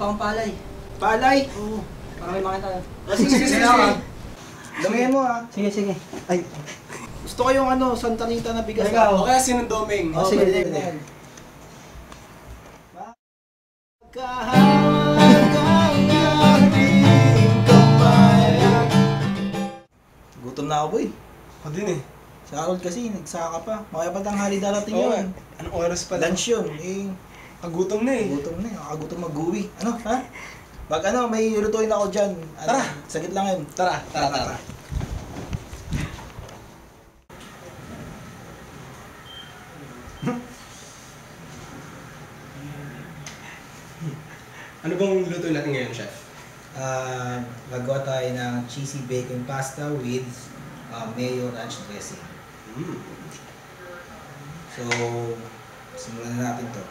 pa akong palay. Palay? Oo. Para may makita tayo. Sige. Damihan mo ah. Sige. Ay. Gusto ko yung Santa Rita na bigas. Ikaw. O kaya sinundoming. Sige. Gutom na ako, boy. Ako din eh. Sa Harold kasi, nagsaka pa. Makaya pa tanghali darating yun. Anong oras pa? Lunch yun. Eh, Kagutom na eh. gutom na eh. Nakagutom mag-uwi. Ha? May lutuin ako dyan. Tara. Sagit lang yun. Tara. Ano bang lutuin natin ngayon, Chef? Gagawa tayo ng cheesy bacon pasta with mayo ranch dressing. So, simulan na natin to.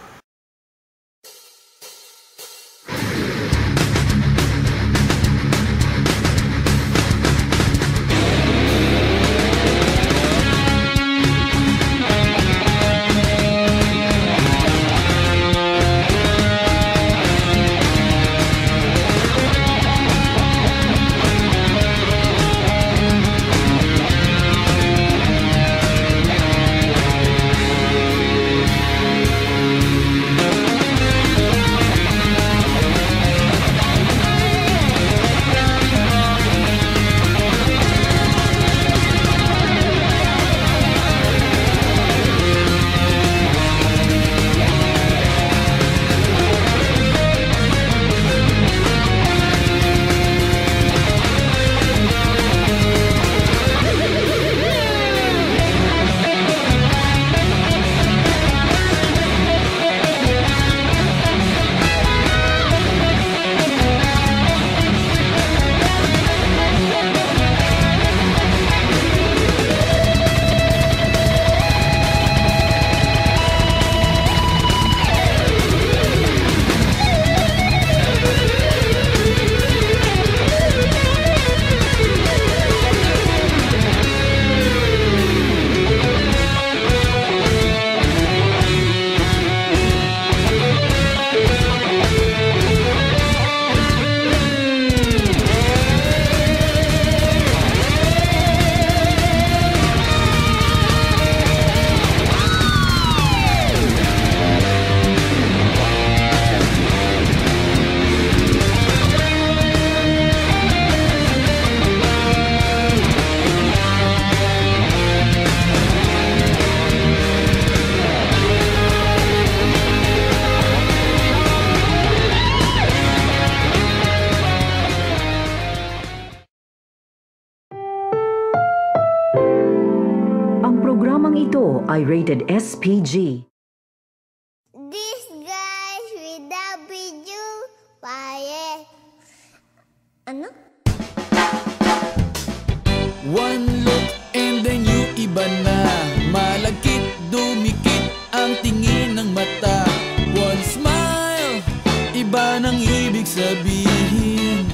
Ito ay rated SPG. This guys with W Paye. Ano? One look and then you iba na. Malagkit, dumikit ang tingin ng mata. One smile, iba nang ibig sabihin.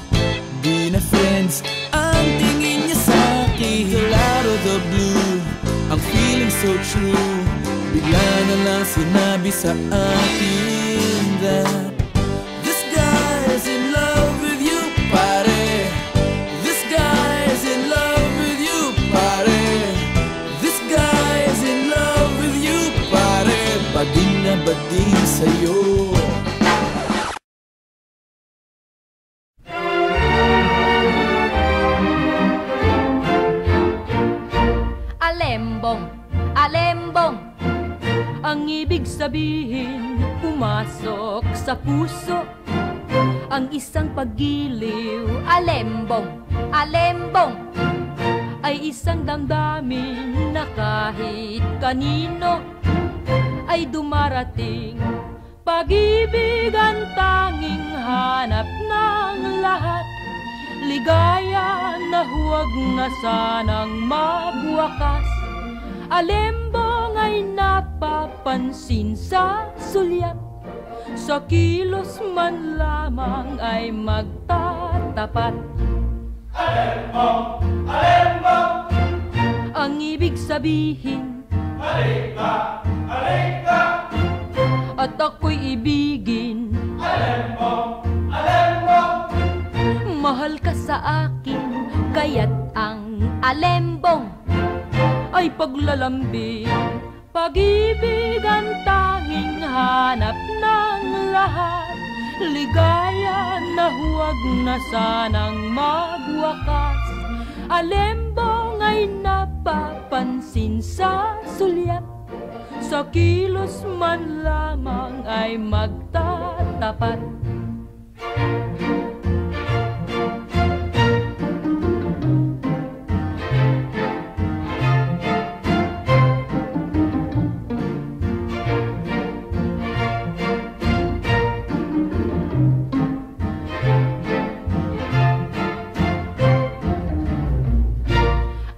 Di na friends ang tingin niya sa akin. Out of the blue, ang feeling so true. Bigla na lang sinabi sa akin that this guy's in love with you, pare. This guy's in love with you, pare. This guy's in love with you, pare. Bading na bading sa'yo. Alembong, ang ibig sabihin, pumasok sa puso. Ang isang paggiliw, alembong, ay isang damdamin na kahit kanino ay dumarating. Pag-ibig ang tanging hanap ng lahat, ligaya na huwag na sanang magwakas. Alembong ay napapansin sa sulyap, sa kilos man lamang ay magtatapat. Alembong, ang ibig sabihin, halika, at ako'y ibigin. Alembong, Mahal ka sa akin, kaya't ang alembong ay paglalambing. Pag-ibig ang tanging hanap ng lahat, ligaya na huwag na sanang magwakas. Alembong ay napapansin sa sulyap, sa kilos man lamang ay magtatapat.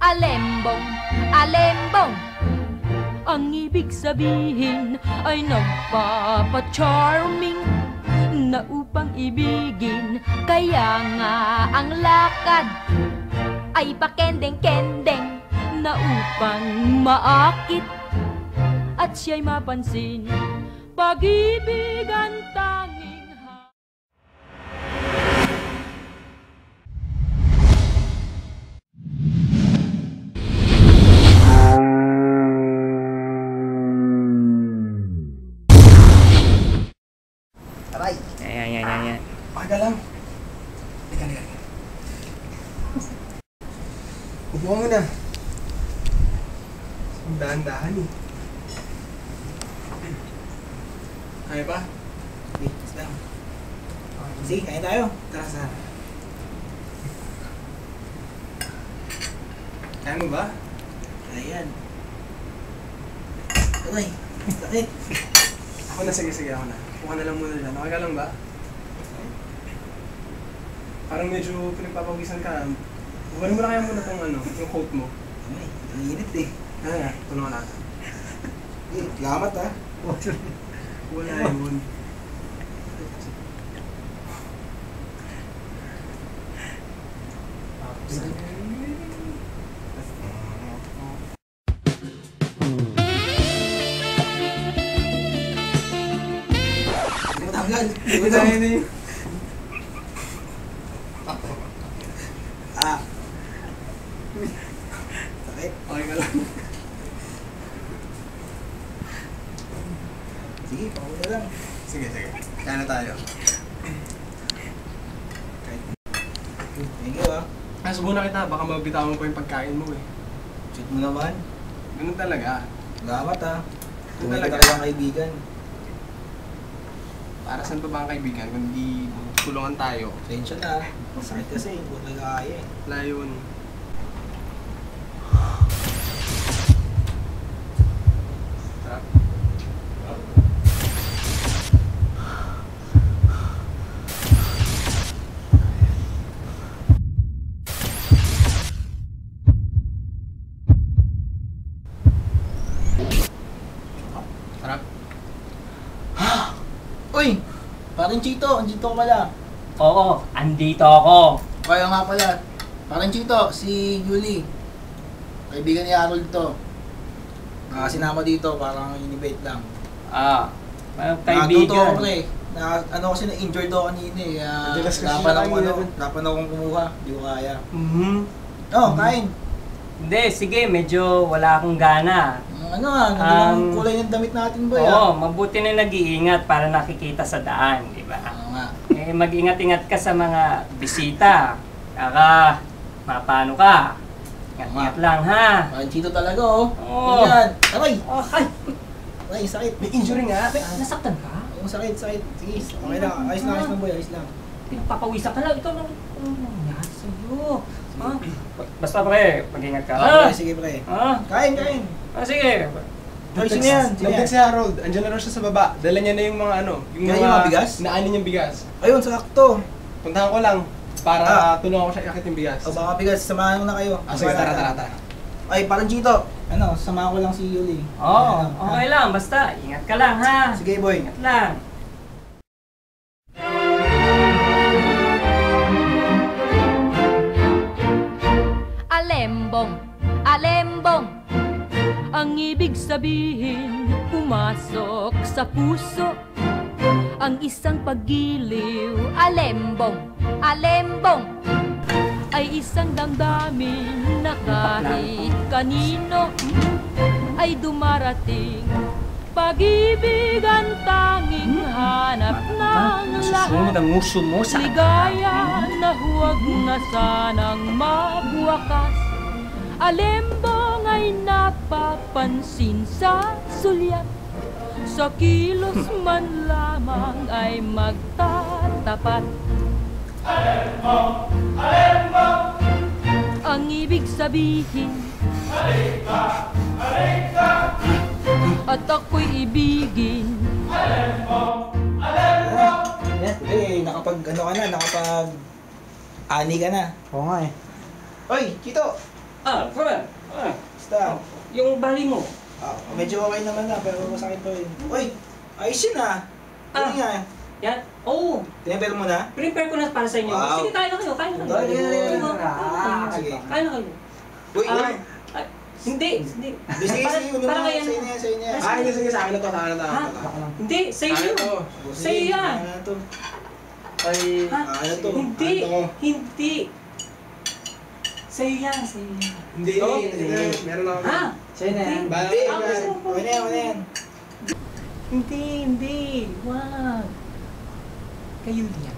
Alembong, alembong, ang ibig sabihin ay nagpapa-charming na upang ibigin. Kaya nga ang lakad ay pakendeng-kendeng na upang maakit at siya'y mapansin. Pag-ibig ang tanging Aray! Yan. Okay ka lang. Liga. Upo ka muna. Ang dahan-dahan eh. Kaya pa? Okay, islam. Sige, kain tayo. Tara sa... Kaya mo ba? Ayan. Aray! Sakit! Ako na, sige, ako na. Kuha na lang muna dyan. Okay ka lang ba? Parang medyo pinagpapawisan ka. Huwag mo na kaya muna itong yung coat mo. Ay, ang init eh. Tulungan natin. Salamat ah. Wala yun. Hindi mo tanggal. Hindi tayo na yun. Ah. Sakit. Okay ka lang. Sige, pauwi na lang. Sige. Kaya na tayo. Thank you ah. Subukan na kita. Baka mabitawan mo pa yung pagkain mo eh. Shoot mo naman. Ganun talaga. Salamat ah. Ito Tunay ka talaga. talagang kaibigan. Para saan pa ba ang kaibigan? Kung di tulungan tayo. Tensya na. Sakit kasi. Huwag nag-aaya eh. Layon. Tara. Tara. Uy! Parang Chito. Andito ka pala. Oo, andito ako. Kaya nga pala. Parang Chito, si Yuli. Kaibigan ni Harold to. Sinama dito, parang inibate lang. Parang Natuto ako kaibigan. pre. Kasi na-injured ako kanina eh. Madalas kasi Dapat siya ako kanina. dapat akong kumuha. Hindi ko kaya. Mhm. Kain. Hindi, sige, medyo wala akong gana. Ang kulay ng damit natin boy Oo, mabuti na nag-iingat para nakikita sa daan, di ba? Oo nga. Mag-ingat-ingat ka sa mga bisita. Kaka, mapano ka? Ingat-ingat lang, ha? Parang Chito talaga oh. Oo. Yan. Aray! Ay, Aray, sakit. May injury nga. nasaktan ka? Oo, sakit. Sige, okay lang. Ayos lang boy, ayos lang. Pinagpapawisan ka lang. Ikaw lang, nangyari sa'yo. Basta pre, mag-ingat ka. Sige pre. Kain. Kain. Sige. Ay, sino yan? Nagdag si Harold. Andiyan na raw siya sa baba. Dala niya na yung mga yung Yan yung mga bigas? Naanin niyang bigas. Ayun, sakto. Puntahan ko lang para tulungan ko siya iakit yung bigas. O baka bigas, samahan ko na kayo. Sige, tara. Ay, parang Chito. Samahan ko lang si Yuli. Oo, okay lang. Basta, ingat ka lang, ha? Sige boy. Ingat lang. Alembong, ang ibig sabihin pumasok sa puso Ang isang paggiliw, alembong, alembong, ay isang damdamin na kahit kanino ay dumarating. Pag-ibig ang tanging hanap ng lahat. Ang nguso mo sa Ligaya na huwag na sanang magwakas. Alembong ay napapansin sa sulyap. Sa kilos man lamang ay magtatapat. Alembong! Alembong! Ang ibig sabihin, halika! Halika! At ako'y ibigin. Alembong! Nakapag ano ka na, nakapag-ani ka na. Oo nga eh. Oy, Chito! Fran! Basta. Yung bali mo. Medyo okay naman na, pero masakit pa rin. Uy, ayos yun ah. Ano nga? Yan. Oo. Tinapel mo na? Prepare ko na para sa inyo. Wow. Sige, kain na kayo. Kain na kayo. Sige. Kain na kayo. Uy, Hindi. Sige, uno para mo. kayo. Sa inyo yan. Sige, sa akin na to. Ha? Hindi, sa inyo. Sa iyo yan. Ano to? Ay, Ha? Ano to? Hindi. Ano to? Hindi. Sa iyo yan. Sa iyo yan. hindi. Meron ako. Ha? Sa'yo na yan. Hindi. Ah, gusto mo po. Okay na yan. Hindi. Wag. Kayo yan.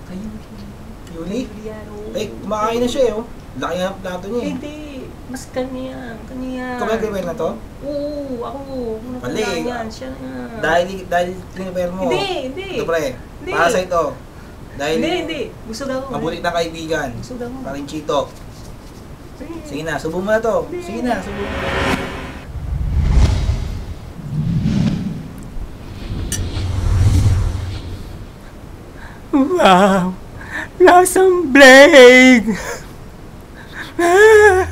Yuli? Yan. oo. Eh, kumakain na siya eh. Oh. Laki nga ng plato niya eh. Hindi. Mas kanya. Ikaw ba nag-prepare na to? Oo, ako. Mali. Yan, siya na. Dahil prepare mo. Hindi. Ito pre, Hindi. para sa ito. Dahil Hindi. Gusto daw. mabuti na kaibigan. Gusto daw. Paring Chito. Sige na, subo mo na to. Sige na, subo mo. Wow! Lasang blade! Ah!